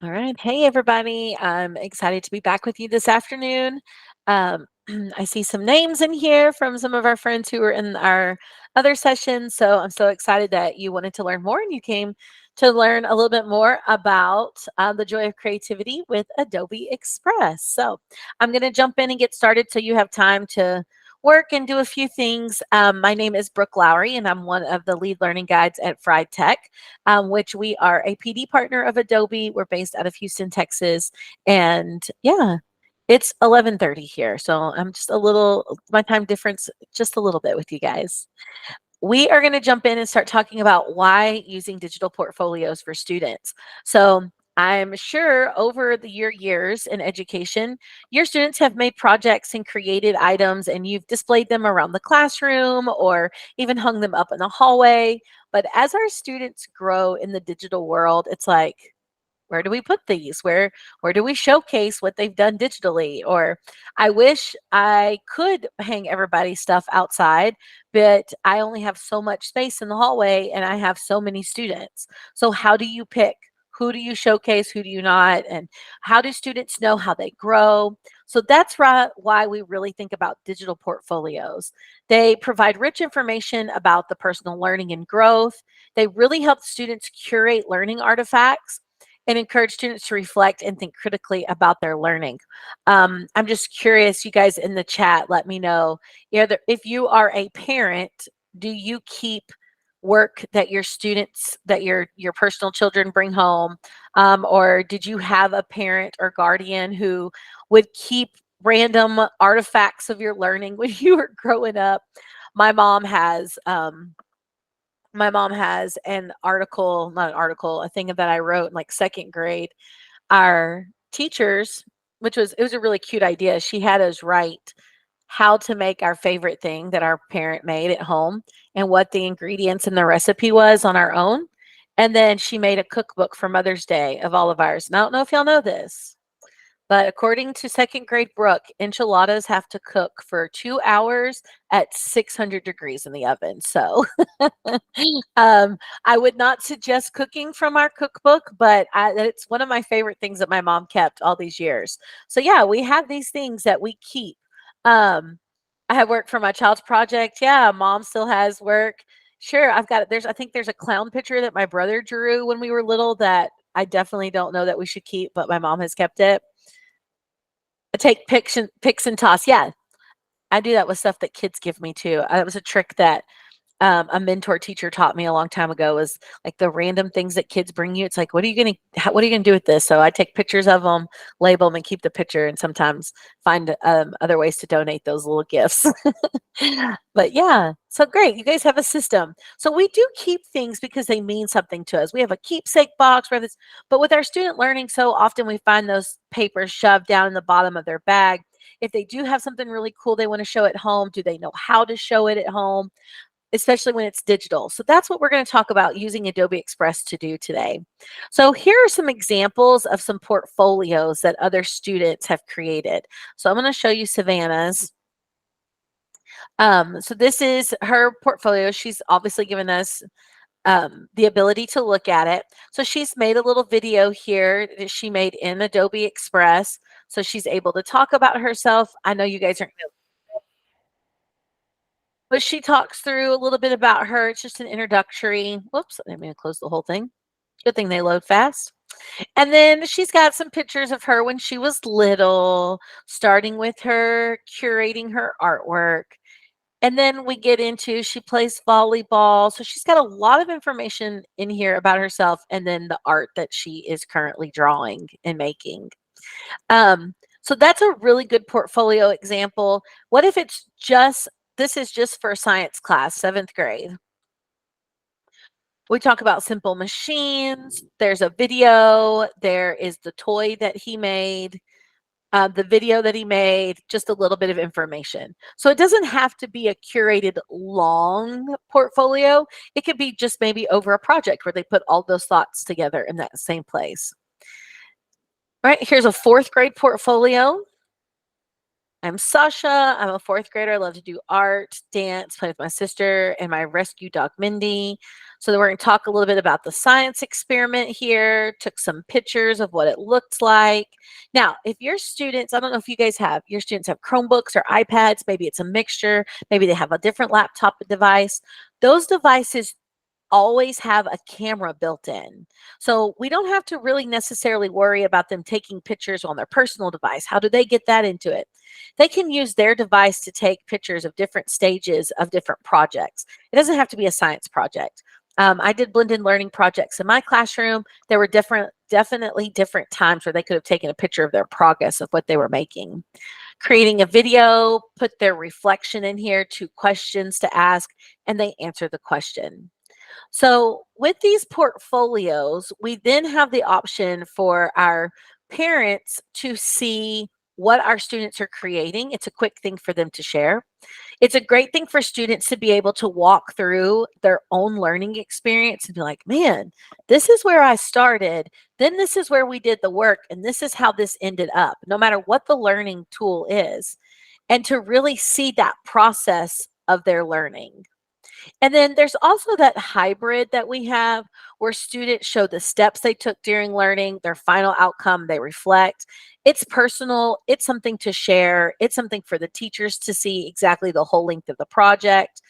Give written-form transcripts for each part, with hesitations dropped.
All right. Hey, everybody. I'm excited to be back with you this afternoon. Um, I see some names in here from some of our friends who were in our other sessions. So I'm so excited that you wanted to learn more and you came to learn a little bit more about the joy of creativity with Adobe Express. So I'm going to jump in and get started so you have time to work and do a few things. My name is Brooke Lowry, and I'm one of the lead learning guides at Fried Tech, which we are a PD partner of Adobe. We're based out of Houston, Texas. And yeah, it's 11:30 here. So I'm just a little, my time difference, just a little bit with you guys. We are going to jump in and start talking about why using digital portfolios for students. So I'm sure over the years in education, your students have made projects and created items and you've displayed them around the classroom or even hung them up in the hallway. But as our students grow in the digital world, it's like, where do we put these? Where do we showcase what they've done digitally? Or I wish I could hang everybody's stuff outside, but I only have so much space in the hallway and I have so many students. So how do you pick? Who do you showcase? Who do you not? And how do students know how they grow? So that's why we really think about digital portfolios. They provide rich information about the personal learning and growth. They really help students curate learning artifacts and encourage students to reflect and think critically about their learning. I'm just curious, you guys in the chat, let me know, if you are a parent, do you keep work that your students, that your personal children bring home, or did you have a parent or guardian who would keep random artifacts of your learning when you were growing up? My mom has. My mom has an article, not an article, a thing that I wrote in like second grade. Our teachers, it was a really cute idea. She had us write how to make our favorite thing that our parent made at home and what the ingredients and the recipe was on our own. And then she made a cookbook for Mother's Day of all of ours. And I don't know if y'all know this, but according to second grade Brooke, enchiladas have to cook for 2 hours at 600 degrees in the oven. So I would not suggest cooking from our cookbook, but it's one of my favorite things that my mom kept all these years. So yeah, we have these things that we keep. Um, I have work for my child's project. Yeah, mom still has work. Sure, I've got I think there's a clown picture that my brother drew when we were little that I definitely don't know that we should keep, but my mom has kept it. I take picks and toss. Yeah, I do that with stuff that kids give me too. That was a trick that a mentor teacher taught me a long time ago, was like the random things that kids bring you. It's like, what are you gonna do with this? So I take pictures of them, label them, and keep the picture, and sometimes find other ways to donate those little gifts. But yeah, so great. You guys have a system. So we do keep things because they mean something to us. We have a keepsake box where this, but with our student learning, so often we find those papers shoved down in the bottom of their bag. If they do have something really cool they want to show at home, do they know how to show it at home? Especially when it's digital. So that's what we're going to talk about using Adobe Express to do today. So here are some examples of some portfolios that other students have created. So I'm going to show you Savannah's. So this is her portfolio. She's obviously given us the ability to look at it. So she's made a little video here that she made in Adobe Express. So she's able to talk about herself. I know you guys aren't, but she talks through a little bit about her. It's just an introductory. Whoops, I'm going to close the whole thing. Good thing they load fast. And then she's got some pictures of her when she was little, starting with her curating her artwork. And then we get into she plays volleyball. So she's got a lot of information in here about herself and then the art that she is currently drawing and making. So that's a really good portfolio example. What if it's just, this is just for a science class, seventh grade. We talk about simple machines. There's a video. There is the toy that he made, the video that he made, just a little bit of information. So it doesn't have to be a curated long portfolio. It could be just maybe over a project where they put all those thoughts together in that same place. All right, here's a fourth grade portfolio. I'm Sasha. I'm a fourth grader. I love to do art, dance, play with my sister, and my rescue dog, Mindy. So we're going to talk a little bit about the science experiment here, took some pictures of what it looks like. Now, if your students, I don't know if you guys have, your students have Chromebooks or iPads, maybe it's a mixture, maybe they have a different laptop device. Those devices always have a camera built in. So we don't have to really necessarily worry about them taking pictures on their personal device. How do they get that into it? They can use their device to take pictures of different stages of different projects. It doesn't have to be a science project. I did blended learning projects in my classroom. There were definitely different times where they could have taken a picture of their progress of what they were making. Creating a video, put their reflection in here to questions to ask, and they answer the question. So with these portfolios, we then have the option for our parents to see what our students are creating. It's a quick thing for them to share. It's a great thing for students to be able to walk through their own learning experience and be like, man, this is where I started. Then this is where we did the work. And this is how this ended up, no matter what the learning tool is. And to really see that process of their learning. And then there's also that hybrid that we have where students show the steps they took during learning, their final outcome, they reflect. It's personal, it's something to share, it's something for the teachers to see exactly the whole length of the project.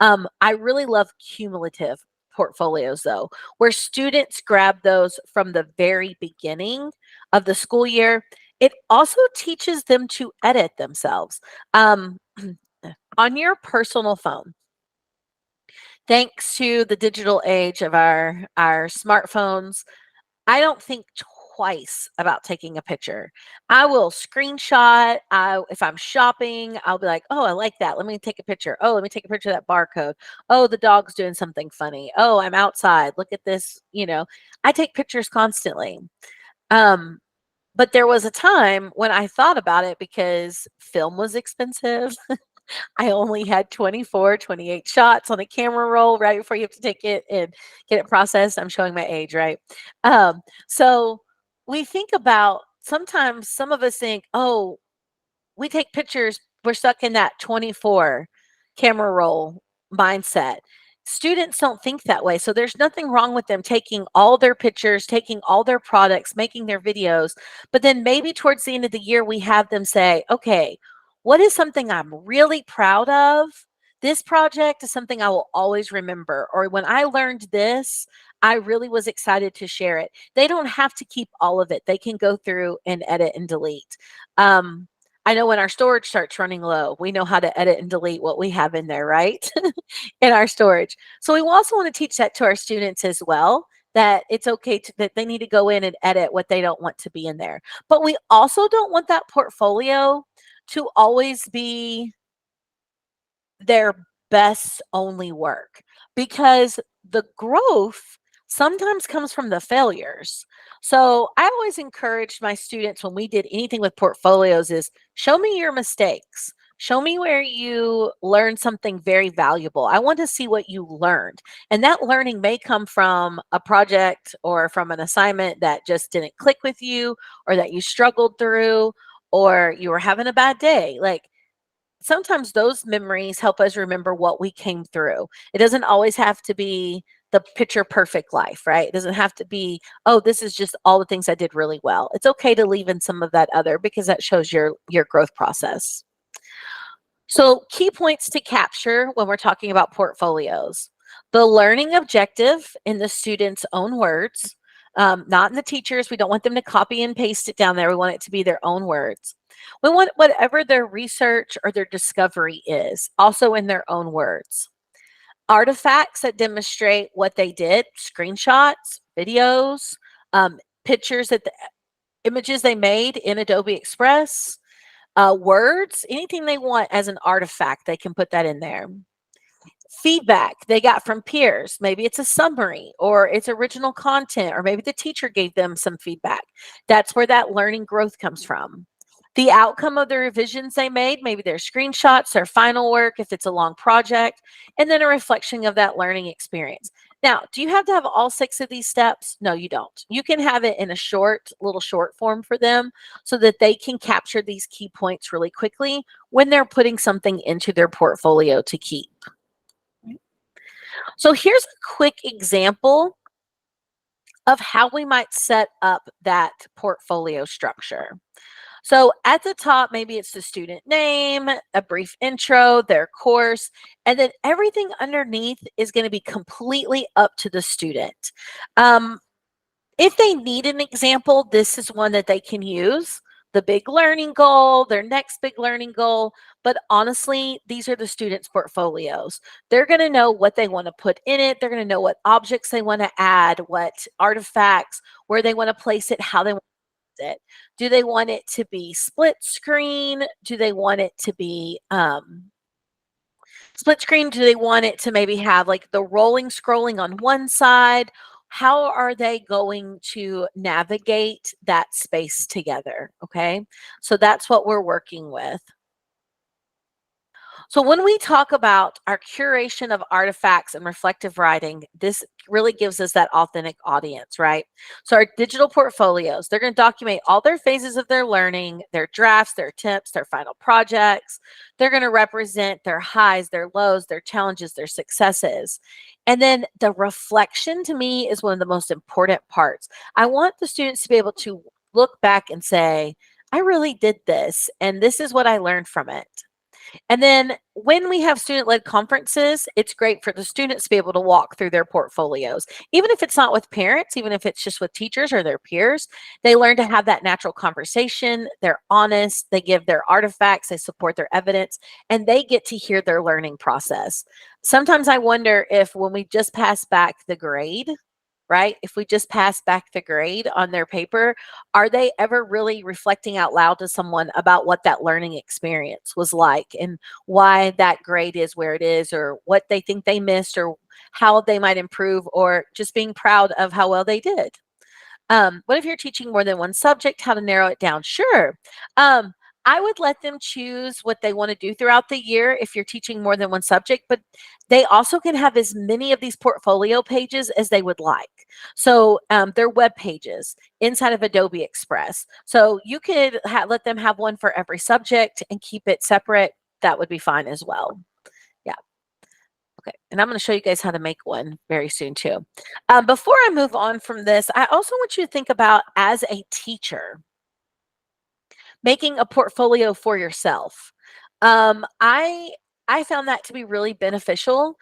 I really love cumulative portfolios though, where students grab those from the very beginning of the school year. It also teaches them to edit themselves on your personal phone. Thanks to the digital age of our smartphones, I don't think twice about taking a picture. I will screenshot. If I'm shopping, I'll be like, "Oh, I like that. Let me take a picture. Oh, let me take a picture of that barcode. Oh, the dog's doing something funny. Oh, I'm outside. Look at this." I take pictures constantly. Um, but there was a time when I thought about it because film was expensive. I only had 24, 28 shots on a camera roll right before you have to take it and get it processed. I'm showing my age, right? So we think about sometimes some of us think, oh, we take pictures, we're stuck in that 24 camera roll mindset. Students don't think that way. So there's nothing wrong with them taking all their pictures, taking all their products, making their videos. But then maybe towards the end of the year, we have them say, okay, what is something I'm really proud of? This project is something I will always remember. Or when I learned this, I really was excited to share it. They don't have to keep all of it. They can go through and edit and delete. I know when our storage starts running low, we know how to edit and delete what we have in there, right? In our storage. So we also want to teach that to our students as well, that it's okay that they need to go in and edit what they don't want to be in there. But we also don't want that portfolio to always be their best only work, because the growth sometimes comes from the failures. So I always encouraged my students when we did anything with portfolios is show me your mistakes. Show me where you learned something very valuable. I want to see what you learned. And that learning may come from a project or from an assignment that just didn't click with you, or that you struggled through, or you were having a bad day. Like, sometimes those memories help us remember what we came through. It doesn't always have to be the picture perfect life, right? It doesn't have to be, oh, this is just all the things I did really well. It's okay to leave in some of that other, because that shows your growth process. So key points to capture when we're talking about portfolios: the learning objective in the student's own words, not in the teachers. We don't want them to copy and paste it down there. We want it to be their own words. We want whatever their research or their discovery is, also in their own words. Artifacts that demonstrate what they did, screenshots, videos, pictures that the images they made in Adobe Express, words, anything they want as an artifact, they can put that in there. Feedback they got from peers. Maybe it's a summary, or it's original content, or maybe the teacher gave them some feedback. That's where that learning growth comes from. The outcome of the revisions they made, maybe their screenshots, their final work, if it's a long project, and then a reflection of that learning experience. Now, do you have to have all 6 of these steps? No, you don't. You can have it in a little short form for them so that they can capture these key points really quickly when they're putting something into their portfolio to keep. So here's a quick example of how we might set up that portfolio structure. So at the top, maybe it's the student name, a brief intro, their course, and then everything underneath is going to be completely up to the student. Um, if they need an example, this is one that they can use. The big learning goal, their next big learning goal. But honestly, these are the students' portfolios. They're going to know what they want to put in it. They're going to know what objects they want to add, what artifacts, where they want to place it, how they want it. Do they want it to be split screen? Do they want it to be split screen? Do they want it to maybe have like the rolling scrolling on one side? How are they going to navigate that space together? Okay. So that's what we're working with. So when we talk about our curation of artifacts and reflective writing, this really gives us that authentic audience, right? So our digital portfolios, they're going to document all their phases of their learning, their drafts, their attempts, their final projects. They're going to represent their highs, their lows, their challenges, their successes. And then the reflection to me is one of the most important parts. I want the students to be able to look back and say, I really did this, and this is what I learned from it. And then when we have student-led conferences, it's great for the students to be able to walk through their portfolios. Even if it's not with parents, even if it's just with teachers or their peers, they learn to have that natural conversation. They're honest, they give their artifacts, they support their evidence, and they get to hear their learning process. Sometimes I wonder if when we just pass back the grade, right? If we just pass back the grade on their paper, are they ever really reflecting out loud to someone about what that learning experience was like and why that grade is where it is, or what they think they missed, or how they might improve, or just being proud of how well they did? What if you're teaching more than one subject? How to narrow it down? Sure. Um, I would let them choose what they want to do throughout the year if you're teaching more than one subject, but they also can have as many of these portfolio pages as they would like. So they're web pages inside of Adobe Express. So you could let them have one for every subject and keep it separate. That would be fine as well. Yeah. Okay, and I'm going to show you guys how to make one very soon too. Before I move on from this, I also want you to think about, as a teacher, making a portfolio for yourself. Um, I I found that to be really beneficial,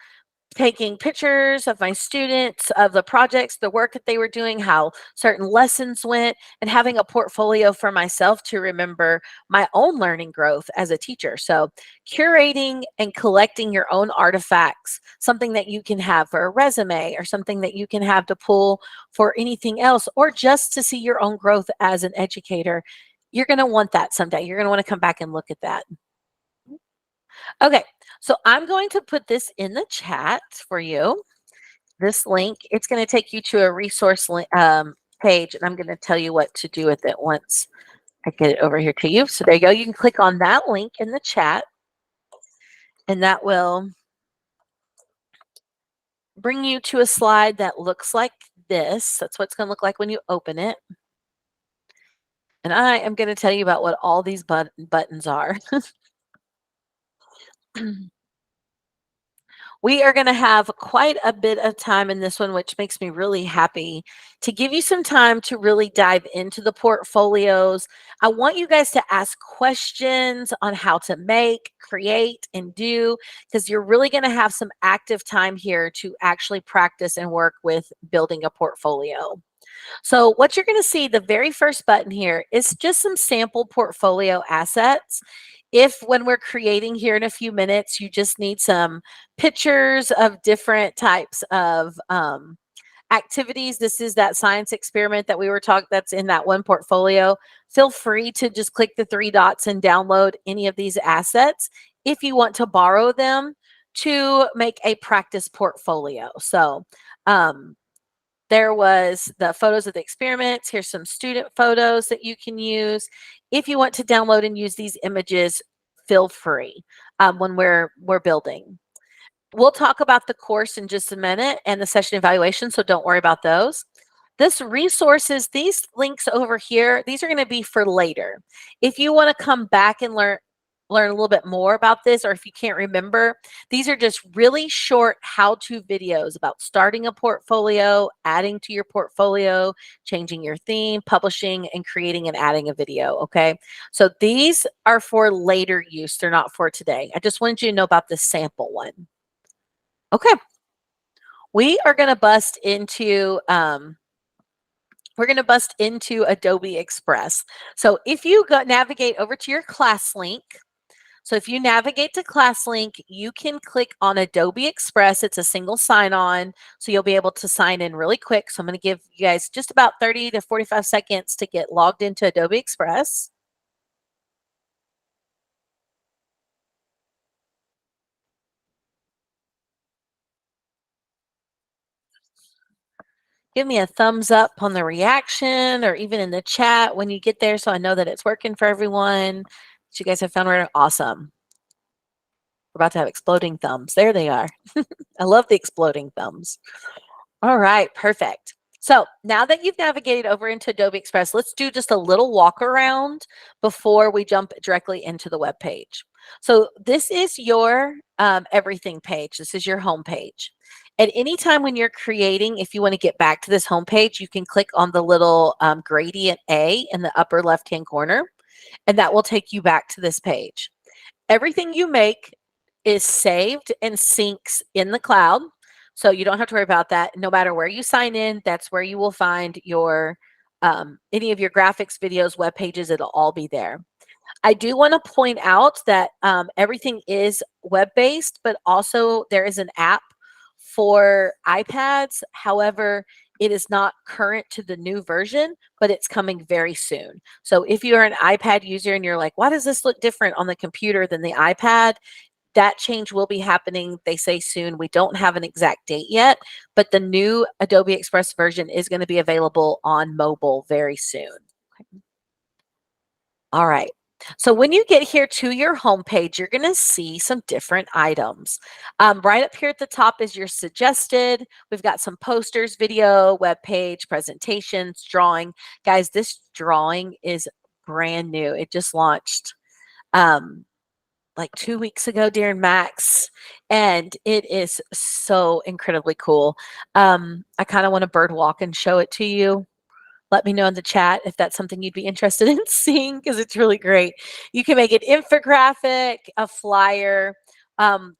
taking pictures of my students, of the projects, the work that they were doing, how certain lessons went, and having a portfolio for myself to remember my own learning growth as a teacher. So, curating and collecting your own artifacts, something that you can have for a resume or something that you can have to pull for anything else, or just to see your own growth as an educator. You're going to want that someday. You're going to want to come back and look at that. Okay, so I'm going to put this in the chat for you. This link, it's going to take you to a resource page, and I'm going to tell you what to do with it once I get it over here to you. So there you go. You can click on that link in the chat, and that will bring you to a slide that looks like this. That's what it's going to look like when you open it. And I am going to tell you about what all these buttons are. We are going to have quite a bit of time in this one, which makes me really happy to give you some time to really dive into the portfolios. I want you guys to ask questions on how to make, create, and do, because you're really going to have some active time here to actually practice and work with building a portfolio. So what you're going to see, the very first button here, is just some sample portfolio assets. If when we're creating here in a few minutes, you just need some pictures of different types of activities, this is that science experiment that we were talking, that's in that one portfolio. Feel free to just click the 3 dots and download any of these assets if you want to borrow them to make a practice portfolio. So there was the photos of the experiments. Here's some student photos that you can use. If you want to download and use these images, feel free when we're building. We'll talk about the course in just a minute and the session evaluation, so don't worry about those. This resources, these links over here, these are going to be for later. If you want to come back and learn a little bit more about this, or if you can't remember, these are just really short how-to videos about starting a portfolio, adding to your portfolio, changing your theme, publishing, and creating and adding a video, okay? So these are for later use. They're not for today. I just wanted you to know about the sample one. Okay, we are going to bust into Adobe Express. So if you navigate over to your class link, so if you navigate to class link, you can click on Adobe Express. It's a single sign-on, so you'll be able to sign in really quick. So I'm going to give you guys just about 30 to 45 seconds to get logged into Adobe Express. Give me a thumbs up on the reaction or even in the chat when you get there so I know that it's working for everyone. That you guys have found it awesome. We're about to have exploding thumbs. There they are. I love the exploding thumbs. All right, perfect. So now that you've navigated over into Adobe Express, let's do just a little walk around before we jump directly into the web page. So this is your everything page. This is your home page. At any time when you're creating, if you want to get back to this home page, you can click on the little gradient A in the upper left-hand corner, and that will take you back to this page. Everything you make is saved and syncs in the cloud. So you don't have to worry about that. No matter where you sign in, that's where you will find your any of your graphics, videos, web pages, it'll all be there. I do want to point out that everything is web-based, but also there is an app for iPads. However, it is not current to the new version, but it's coming very soon. So if you're an iPad user and you're like, why does this look different on the computer than the iPad? That change will be happening, they say soon. We don't have an exact date yet, but the new Adobe Express version is going to be available on mobile very soon. Okay. All right. So when you get here to your home page, you're going to see some different items. Right up here at the top is your suggested. We've got some posters, video, web page, presentations, drawing. Guys, this drawing is brand new. It just launched like 2 weeks ago during Max, and it is so incredibly cool. I kind of want to bird walk and show it to you. Let me know in the chat if that's something you'd be interested in seeing because it's really great. You can make an infographic, a flyer,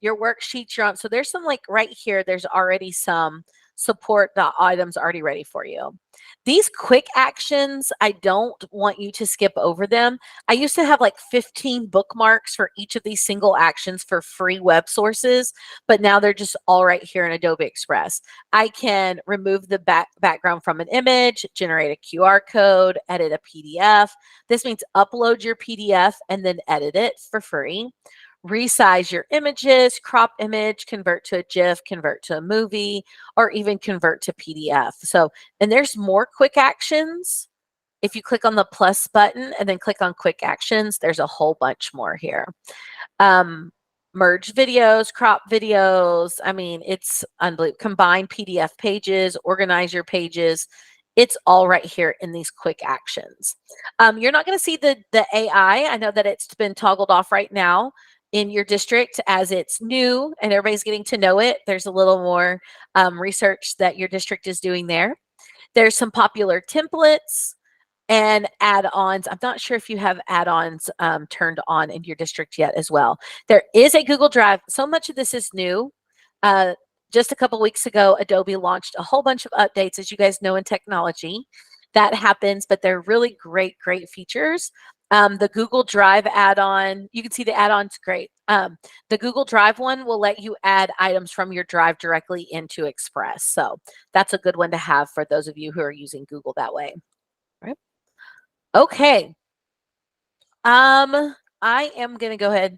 your worksheets you're on. So there's some like right here, there's already some support the items already ready for you. These quick actions, I don't want you to skip over them. I used to have like 15 bookmarks for each of these single actions for free web sources, but now they're just all right here in Adobe Express. I can remove the background from an image, generate a QR code, edit a PDF. This means upload your PDF and then edit it for free. Resize your images, crop image, convert to a GIF, convert to a movie, or even convert to PDF. So, and there's more quick actions. If you click on the plus button and then click on quick actions, there's a whole bunch more here. Merge videos, crop videos. I mean, it's unbelievable. Combine PDF pages, organize your pages. It's all right here in these quick actions. You're not going to see the AI. I know that it's been toggled off right now in your district as it's new and everybody's getting to know it. There's a little more research that your district is doing there. There's some popular templates and add-ons. I'm not sure if you have add-ons turned on in your district yet as well. There is a Google Drive. So much of this is new. Just a couple weeks ago, Adobe launched a whole bunch of updates, as you guys know, in technology. That happens, but they're really great, great features. The Google Drive add-on, you can see the add-on's great. The Google Drive one will let you add items from your drive directly into Express. So that's a good one to have for those of you who are using Google that way. Right. Okay. I am going to go ahead.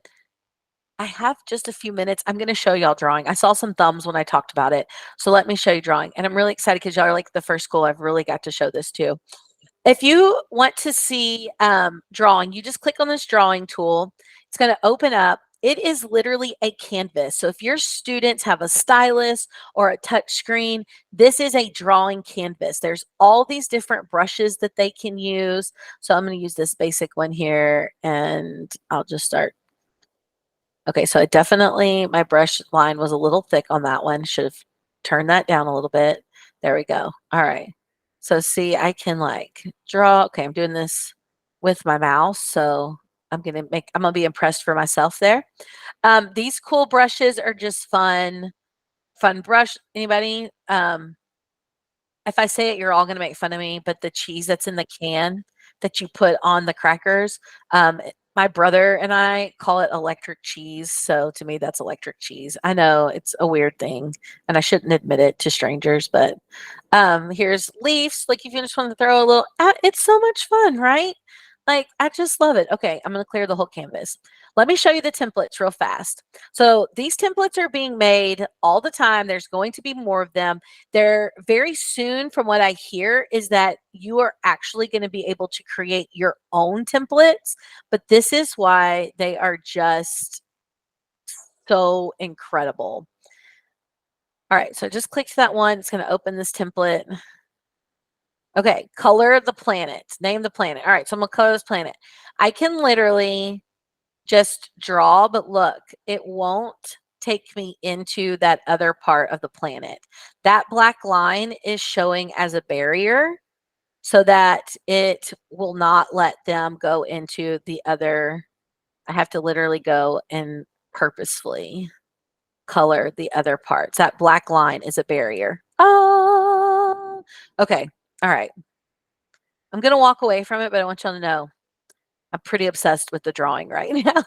I have just a few minutes. I'm going to show y'all drawing. I saw some thumbs when I talked about it. So let me show you drawing. And I'm really excited because y'all are like the first school I've really got to show this to. If you want to see drawing, you just click on this drawing tool. It's going to open up It is literally a canvas. So if your students have a stylus or a touch screen, this is a drawing canvas. There's all these different brushes that they can use. So I'm going to use this basic one here and I'll just start. Okay, so I definitely, my brush line was a little thick on that one. Should have turned that down a little bit. There we go. All right. So see, I can like draw. Okay, I'm doing this with my mouse. So I'm gonna be impressed for myself there. These cool brushes are just fun. Fun brush. Anybody? If I say it, you're all gonna make fun of me, but the cheese that's in the can that you put on the crackers, my brother and I call it electric cheese. So to me, that's electric cheese. I know it's a weird thing, and I shouldn't admit it to strangers, but here's leaves. Like if you just want to throw a little, it's so much fun, right? Like I just love it. Okay, I'm gonna clear the whole canvas. Let me show you the templates real fast. So these templates are being made all the time. There's going to be more of them. They're very soon, from what I hear, is that you are actually going to be able to create your own templates. But this is why they are just so incredible. All right, so just click to that one. It's going to open this template. Okay, color the planet. Name the planet. All right, so I'm going to color this planet. I can literally just draw, but look, it won't take me into that other part of the planet. That black line is showing as a barrier so that it will not let them go into the other. I have to literally go and purposefully color the other parts. That black line is a barrier. Oh, okay. All right. I'm going to walk away from it, but I want y'all to know I'm pretty obsessed with the drawing right now.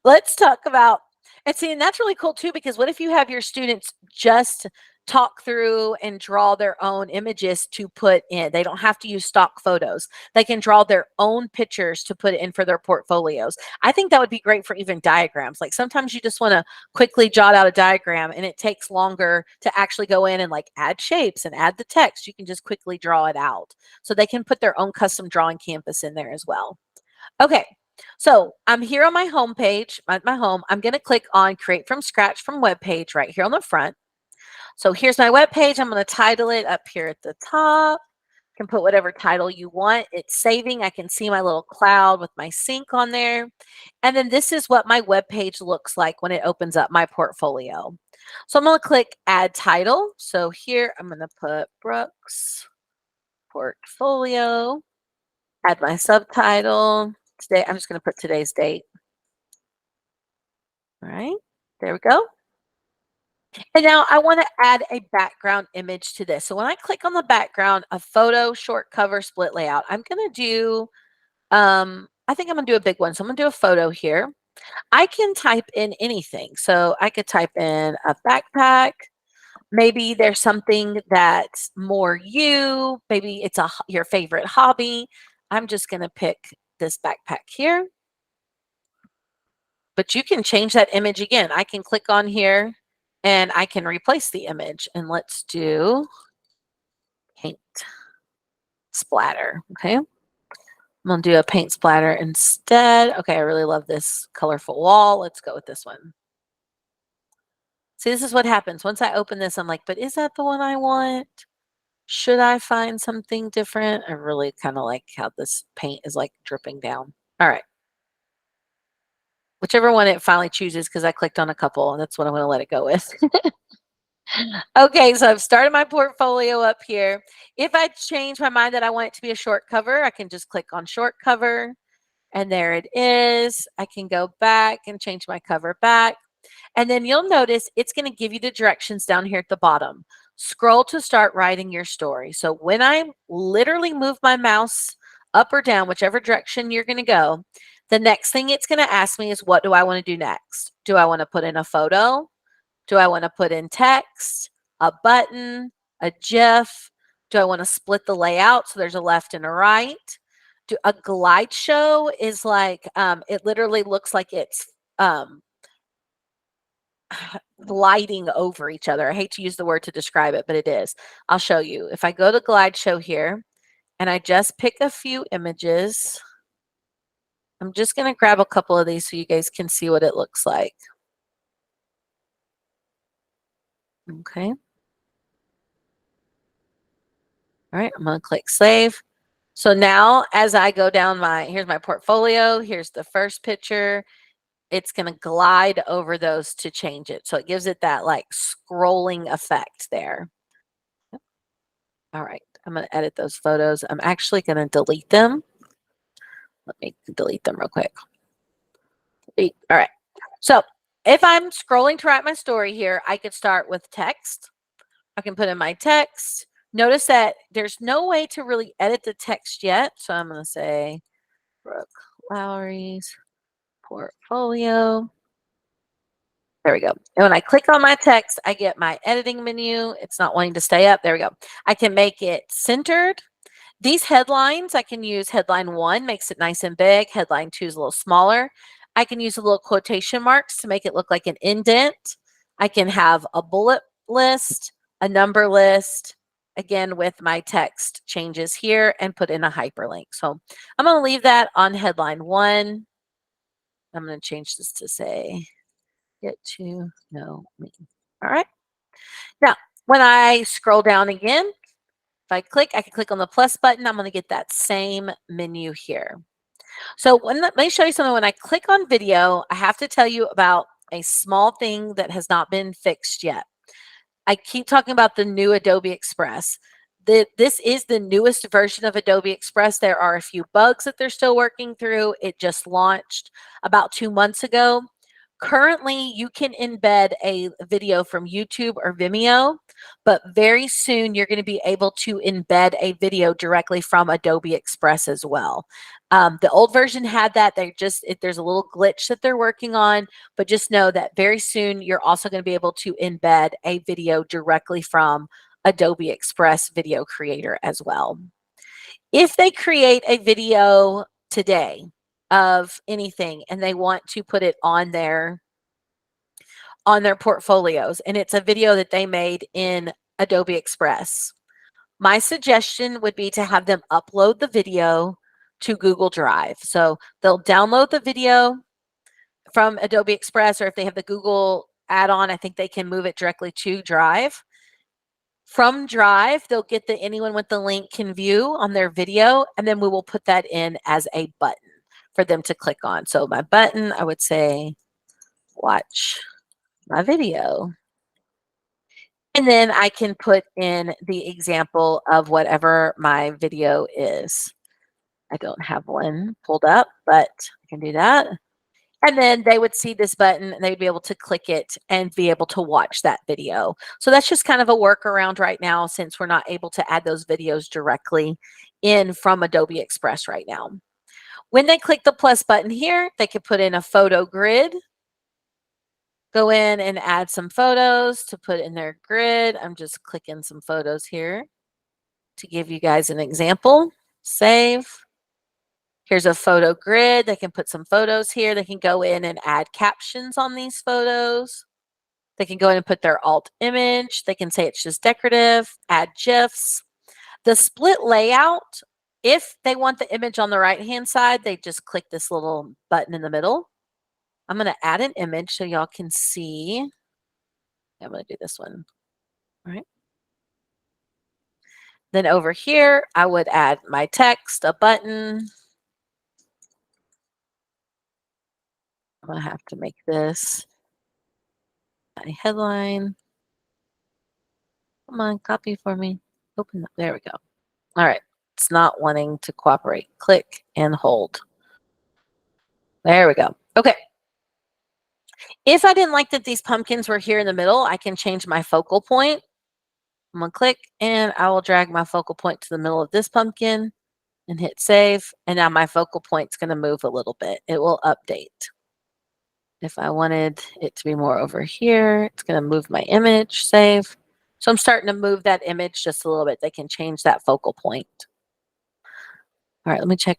Let's talk about, and see, and that's really cool too, because what if you have your students just talk through and draw their own images to put in? They don't have to use stock photos. They can draw their own pictures to put in for their portfolios. I think that would be great for even diagrams. Like sometimes you just want to quickly jot out a diagram and it takes longer to actually go in and like add shapes and add the text. You can just quickly draw it out. So they can put their own custom drawing canvas in there as well. Okay, so I'm here on my home page, my home. I'm going to click on Create from Scratch from Web Page right here on the front. So here's my web page. I'm going to title it up here at the top. You can put whatever title you want. It's saving. I can see my little cloud with my sync on there. And then this is what my web page looks like when it opens up my portfolio. So I'm going to click Add Title. So here I'm going to put Brooks Portfolio. Add my subtitle. Today, I'm just going to put today's date. All right, there we go. And now I want to add a background image to this. So when I click on the background, a photo, short cover, split layout, I'm going to do, I think I'm going to do a big one. So I'm going to do a photo here. I can type in anything. So I could type in a backpack. Maybe there's something that's more you. Maybe it's your favorite hobby. I'm just going to pick this backpack here. But you can change that image again. I can click on here and I can replace the image. And let's do paint splatter. Okay. I'm going to do a paint splatter instead. Okay. I really love this colorful wall. Let's go with this one. See, this is what happens. Once I open this, I'm like, but is that the one I want? Should I find something different? I really kind of like how this paint is like dripping down. All right. Whichever one it finally chooses, because I clicked on a couple, and that's what I'm going to let it go with. Okay, so I've started my portfolio up here. If I change my mind that I want it to be a short cover, I can just click on short cover, and there it is. I can go back and change my cover back. And then you'll notice it's going to give you the directions down here at the bottom. Scroll to start writing your story. So when I literally move my mouse up or down, whichever direction you're going to go, the next thing it's going to ask me is, what do I want to do next? Do I want to put in a photo? Do I want to put in text, a button, a GIF? Do I want to split the layout so there's a left and a right? A glide show is like, it literally looks like it's gliding over each other. I hate to use the word to describe it, but it is. I'll show you. If I go to glide show here and I just pick a few images, I'm just going to grab a couple of these so you guys can see what it looks like. Okay. All right, I'm going to click save. So now as I go down here's my portfolio, here's the first picture. It's going to glide over those to change it. So it gives it that like scrolling effect there. All right, I'm going to edit those photos. I'm actually going to delete them. Let me delete them real quick. Delete. All right. So if I'm scrolling to write my story here, I could start with text. I can put in my text. Notice that there's no way to really edit the text yet. So I'm going to say Brooke Lowry's portfolio. There we go. And when I click on my text, I get my editing menu. It's not wanting to stay up. There we go. I can make it centered. These headlines, I can use headline 1, makes it nice and big. Headline 2 is a little smaller. I can use a little quotation marks to make it look like an indent. I can have a bullet list, a number list, again with my text changes here, and put in a hyperlink. So I'm going to leave that on headline 1. I'm going to change this to say, get to know me. All right. Now, when I scroll down again, if I can click on the plus button. I'm going to get that same menu here. So let me show you something. When I click on video, I have to tell you about a small thing that has not been fixed yet. I keep talking about the new Adobe Express. This is the newest version of Adobe Express. There are a few bugs that they're still working through. It just launched about 2 months ago. Currently, you can embed a video from YouTube or Vimeo, but very soon you're going to be able to embed a video directly from Adobe Express as well. The old version had that. There's a little glitch that they're working on, but just know that very soon you're also going to be able to embed a video directly from Adobe Express Video Creator as well. If they create a video today of anything and they want to put it on their portfolios and it's a video that they made in Adobe Express, my suggestion would be to have them upload the video to Google Drive. So they'll download the video from Adobe Express, or if they have the Google add-on, I think they can move it directly to Drive. From Drive, they'll get the anyone with the link can view on their video, and then we will put that in as a button for them to click on. So my button, I would say, watch my video. And then I can put in the example of whatever my video is. I don't have one pulled up, but I can do that. And then they would see this button and they'd be able to click it and be able to watch that video. So that's just kind of a workaround right now since we're not able to add those videos directly in from Adobe Express right now. When they click the plus button here, they could put in a photo grid, go in and add some photos to put in their grid. I'm just clicking some photos here to give you guys an example. Save. Here's a photo grid. They can put some photos here. They can go in and add captions on these photos. They can go in and put their alt image. They can say it's just decorative, add GIFs. The split layout, if they want the image on the right-hand side, they just click this little button in the middle. I'm going to add an image so y'all can see. I'm going to do this one. All right. Then over here, I would add my text, a button. I'm going to have to make this my headline. Come on, copy for me. Open up. There we go. All right. It's not wanting to cooperate. Click and hold. There we go. Okay. If I didn't like that these pumpkins were here in the middle, I can change my focal point. I'm going to click and I will drag my focal point to the middle of this pumpkin and hit save. And now my focal point's going to move a little bit. It will update. If I wanted it to be more over here, it's going to move my image, save. So I'm starting to move that image just a little bit. They can change that focal point. All right, let me check.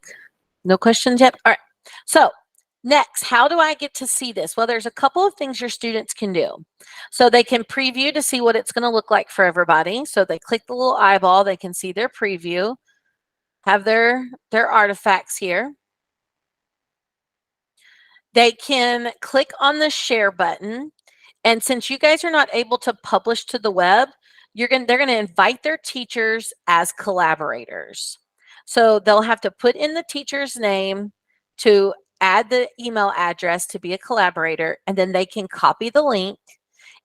No questions yet? All right. So next, how do I get to see this? Well, there's a couple of things your students can do. So they can preview to see what it's going to look like for everybody. So they click the little eyeball, they can see their preview, have their artifacts here. They can click on the share button, and since you guys are not able to publish to the web, they're going to invite their teachers as collaborators. So they'll have to put in the teacher's name to add the email address to be a collaborator, and then they can copy the link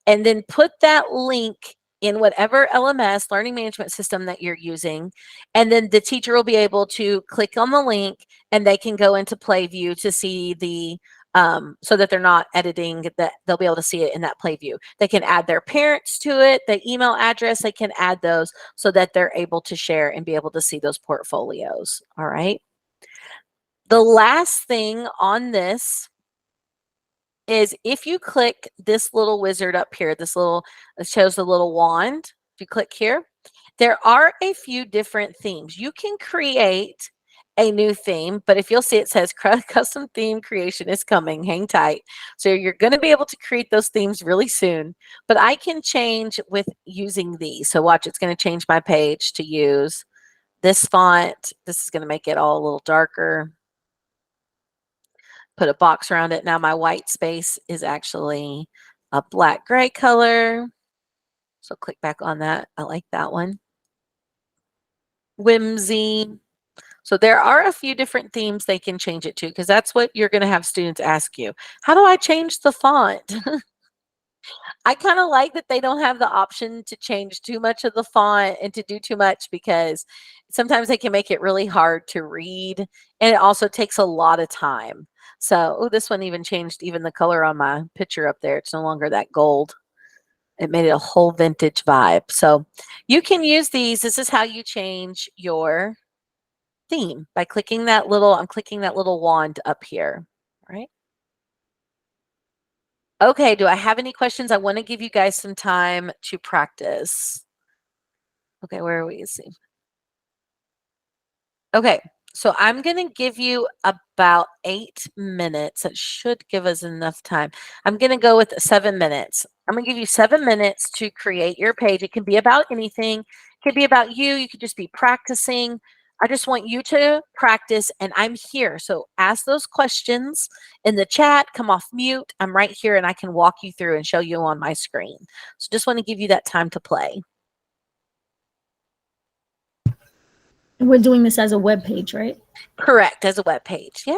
and then put that link in whatever LMS, learning management system, that you're using. And then the teacher will be able to click on the link and they can go into play view to see the so that they're not editing, that they'll be able to see it in that play view. They can add their parents to it, the email address, they can add those so that they're able to share and be able to see those portfolios. All right. The last thing on this is if you click this little wizard up here, this little, it shows the little wand. If you click here, there are a few different themes. You can create a new theme, but if you'll see, it says custom theme creation is coming. Hang tight. So you're going to be able to create those themes really soon, but I can change with using these. So watch, it's going to change my page to use this font. This is going to make it all a little darker. Put a box around it. Now my white space is actually a black gray color. So click back on that. I like that one. Whimsy. So there are a few different themes they can change it to, because that's what you're going to have students ask you. How do I change the font? I kind of like that they don't have the option to change too much of the font and to do too much, because sometimes they can make it really hard to read, and it also takes a lot of time. So, oh, this one even changed even the color on my picture up there. It's no longer that gold. It made it a whole vintage vibe. So you can use these. This is how you change your theme by clicking that little, I'm clicking that little wand up here. All right. Okay, do I have any questions? I want to give you guys some time to practice. Okay, where are we? See. Okay, so I'm going to give you about 8 minutes. That should give us enough time. I'm going to go with 7 minutes. I'm going to give you 7 minutes to create your page. It can be about anything. It could be about you. You could just be practicing. I just want you to practice, and I'm here. So ask those questions in the chat. Come off mute. I'm right here, and I can walk you through and show you on my screen. So just want to give you that time to play. And we're doing this as a web page, right? Correct, as a web page. Yeah.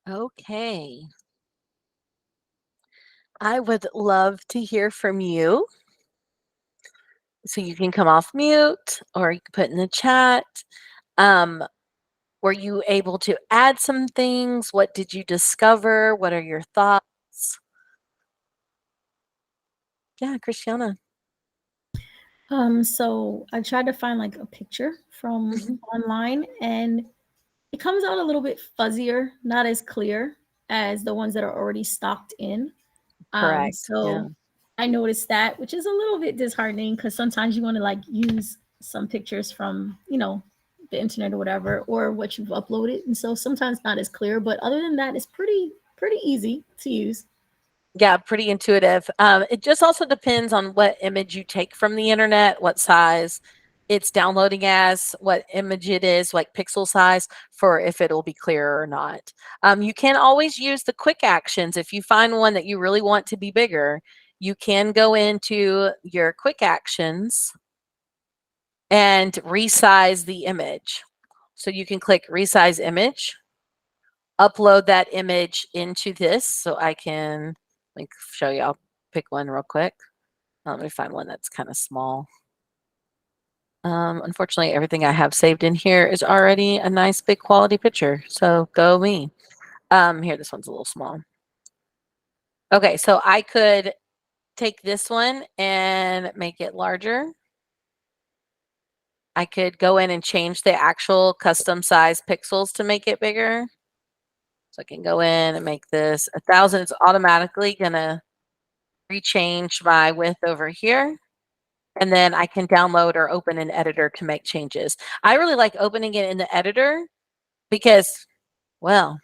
Okay. I would love to hear from you. So you can come off mute or you can put in the chat. Um, were you able to add some things? What did you discover? What are your thoughts? Yeah, Christiana. So I tried to find like a picture from Mhm. online, and it comes out a little bit fuzzier, not as clear as the ones that are already stocked in. Correct. Yeah. So I noticed that, which is a little bit disheartening because sometimes you want to like use some pictures from, the internet or whatever, or what you've uploaded. And so sometimes not as clear, but other than that, it's pretty easy to use. Yeah, pretty intuitive. It just also depends on what image you take from the internet, what size it's downloading as, what image it is, like pixel size, for if it'll be clear or not. You can always use the quick actions. If you find one that you really want to be bigger, you can go into your quick actions and resize the image. So you can click resize image, upload that image into this. So I can like show you. I'll pick one real quick. Let me find one that's kind of small. Unfortunately, everything I have saved in here is already a nice big quality picture. So go me. Here, this one's a little small. Okay, so I could take this one and make it larger. I could go in and change the actual custom size pixels to make it bigger. So I can go in and make this 1,000. It's automatically gonna rechange my width over here. And then I can download or open an editor to make changes. I really like opening it in the editor because, well,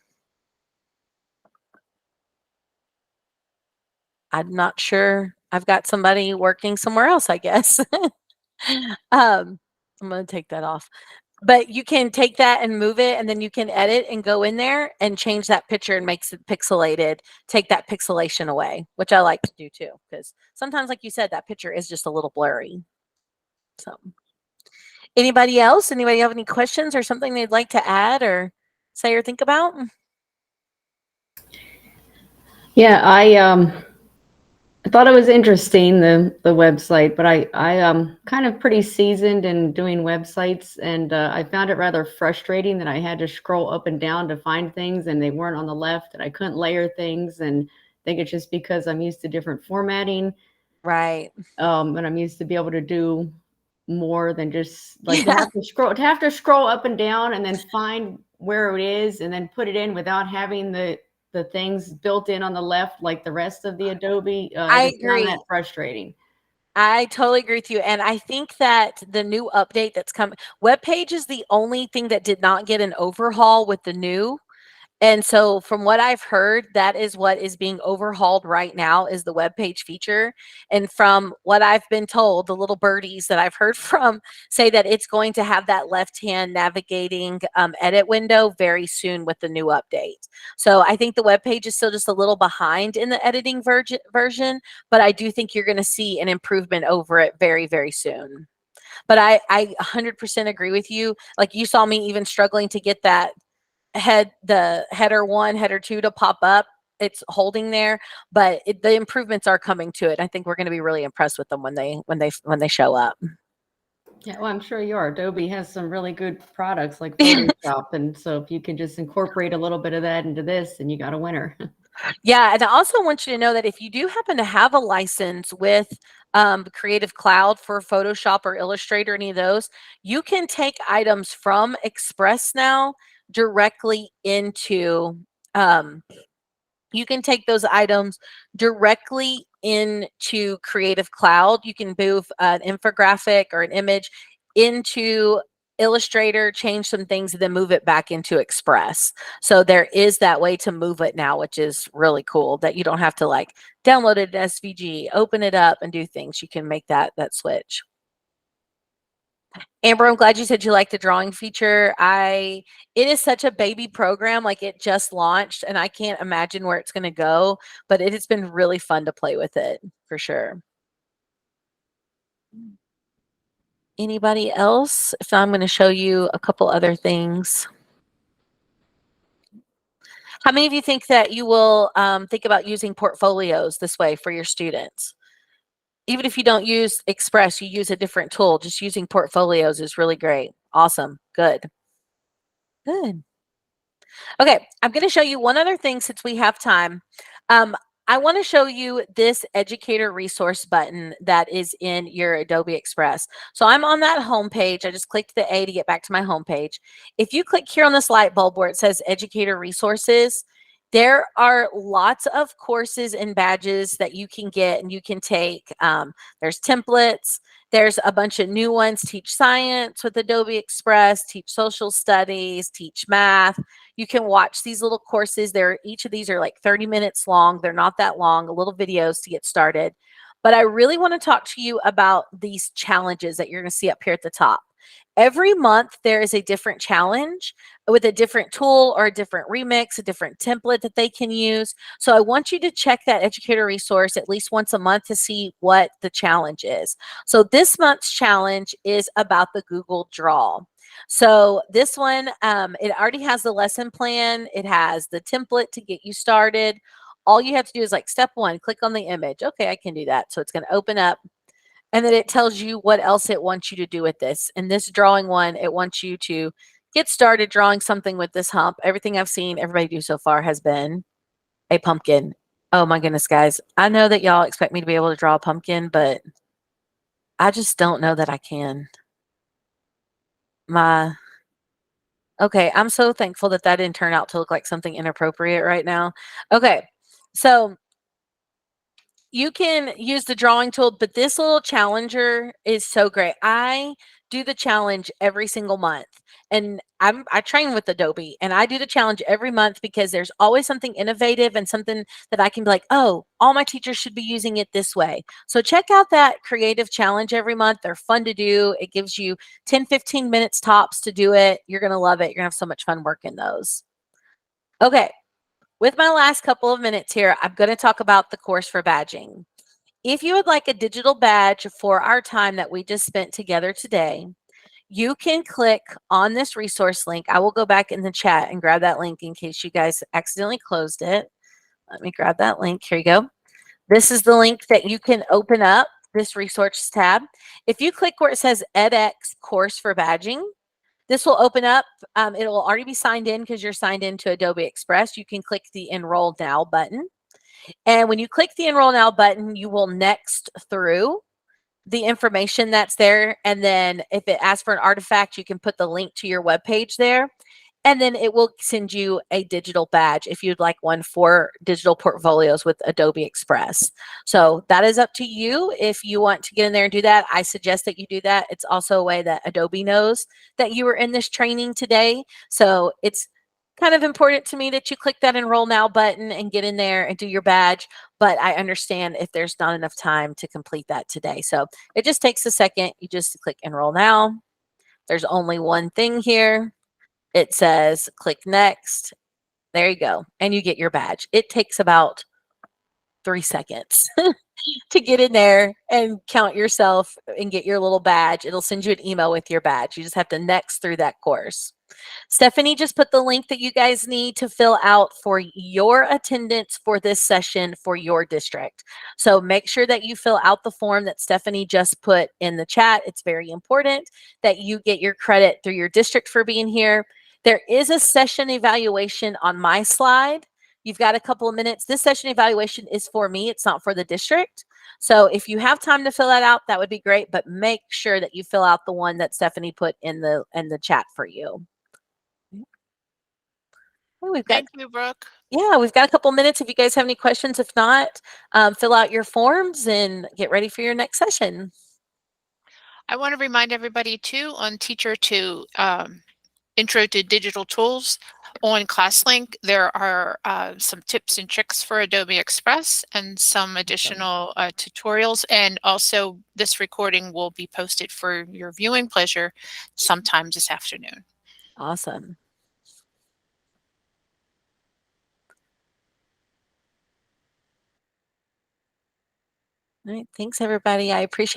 I'm not sure. I've got somebody working somewhere else, I guess. I'm going to take that off. But you can take that and move it, and then you can edit and go in there and change that picture and makes it pixelated, take that pixelation away, which I like to do too. Because sometimes, like you said, that picture is just a little blurry. So, anybody else? Anybody have any questions or something they'd like to add or say or think about? Yeah, I thought it was interesting, the website, but I kind of pretty seasoned in doing websites, and I found it rather frustrating that I had to scroll up and down to find things, and they weren't on the left, and I couldn't layer things, and I think it's just because I'm used to different formatting, Right. and I'm used to be able to do more than just like Yeah, to have to scroll up and down and then find where it is and then put it in without having the things built in on the left like the rest of the Adobe. I I just found that agree. frustrating. I totally agree with you. And I think that the new update that's coming, webpage is the only thing that did not get an overhaul with the new. And so from what I've heard, that is what is being overhauled right now is the web page feature. And from what I've been told, the little birdies that I've heard from say that it's going to have that left-hand navigating edit window very soon with the new update. So I think the web page is still just a little behind in the editing version, but I do think you're going to see an improvement over it very, very soon. But I 100% agree with you. Like you saw me even struggling to get that the header one, header two to pop up. It's holding there, but the improvements are coming to it. I think we're going to be really impressed with them when they show up. Yeah, well, I'm sure you are. Adobe has some really good products like Photoshop, and so if you can just incorporate a little bit of that into this, then you got a winner. Yeah, and I also want you to know that if you do happen to have a license with Creative Cloud for Photoshop or Illustrator, any of those, you can take items from Express now directly into um, you can take those items directly into Creative Cloud. You can move an infographic or an image into Illustrator, change some things, and then move it back into Express. So there is that way to move it now, which is really cool that you don't have to like download it as SVG, open it up and do things. You can make that switch. Amber, I'm glad you said you like the drawing feature. It is such a baby program, like it just launched, and I can't imagine where it's going to go, but it has been really fun to play with it for sure. Anybody else? If not, I'm going to show you a couple other things. How many of you think that you will think about using portfolios this way for your students? Even if you don't use Express, you use a different tool, just using portfolios is really great. Awesome. Good. Good. Okay, I'm going to show you one other thing since we have time. I want to show you this educator resource button that is in your Adobe Express. So I'm on that home page. I just clicked the A to get back to my home page. If you click here on this light bulb where it says educator resources, there are lots of courses and badges that you can get and you can take. There's templates. There's a bunch of new ones. Teach science with Adobe Express, teach social studies, teach math. You can watch these little courses. Each of these are like 30 minutes long. They're not that long, little videos to get started. But I really want to talk to you about these challenges that you're going to see up here at the top. Every month, there is a different challenge with a different tool or a different remix, a different template that they can use. So I want you to check that educator resource at least once a month to see what the challenge is. So this month's challenge is about the Google Draw. So this one, it already has the lesson plan. It has the template to get you started. All you have to do is like step one, click on the image. Okay, I can do that. So it's going to open up. And then it tells you what else it wants you to do with this. And this drawing one, it wants you to get started drawing something with this hump. Everything I've seen everybody do so far has been a pumpkin. Oh my goodness, guys. I know that y'all expect me to be able to draw a pumpkin, but I just don't know that I can. Okay, I'm so thankful that that didn't turn out to look like something inappropriate right now. Okay, so you can use the drawing tool, but this little challenger is so great. I do the challenge every single month. And I train with Adobe and I do the challenge every month because there's always something innovative and something that I can be like, oh, all my teachers should be using it this way. So check out that creative challenge every month. They're fun to do. It gives you 10, 15 minutes tops to do it. You're going to love it. You're going to have so much fun working those. Okay. With my last couple of minutes here, I'm going to talk about the course for badging. If you would like a digital badge for our time that we just spent together today, you can click on this resource link. I will go back in the chat and grab that link in case you guys accidentally closed it. Let me grab that link. Here you go. This is the link that you can open up, this resource tab. If you click where it says edX course for badging, this will open up. It will already be signed in because you're signed into Adobe Express. You can click the Enroll Now button. And when you click the Enroll Now button, you will next through the information that's there. And then if it asks for an artifact, you can put the link to your web page there. And then it will send you a digital badge if you'd like one for digital portfolios with Adobe Express. So that is up to you if you want to get in there and do that. I suggest that you do that. It's also a way that Adobe knows that you were in this training today. So it's kind of important to me that you click that Enroll Now button and get in there and do your badge. But I understand if there's not enough time to complete that today. So it just takes a second. You just click Enroll Now. There's only one thing here. It says click next. There you go. And you get your badge. It takes about 3 seconds to get in there and count yourself and get your little badge. It'll send you an email with your badge. You just have to next through that course. Stephanie just put the link that you guys need to fill out for your attendance for this session for your district. So make sure that you fill out the form that Stephanie just put in the chat. It's very important that you get your credit through your district for being here. There is a session evaluation on my slide. You've got a couple of minutes. This session evaluation is for me. It's not for the district. So if you have time to fill that out, that would be great. But make sure that you fill out the one that Stephanie put in the chat for you. Thank you, Brooke. Yeah, we've got a couple minutes. If you guys have any questions, if not, fill out your forms and get ready for your next session. I want to remind everybody too on Teacher to Intro to Digital Tools on ClassLink. There are some tips and tricks for Adobe Express and some additional tutorials. And also this recording will be posted for your viewing pleasure sometime this afternoon. Awesome. All right. Thanks, everybody. I appreciate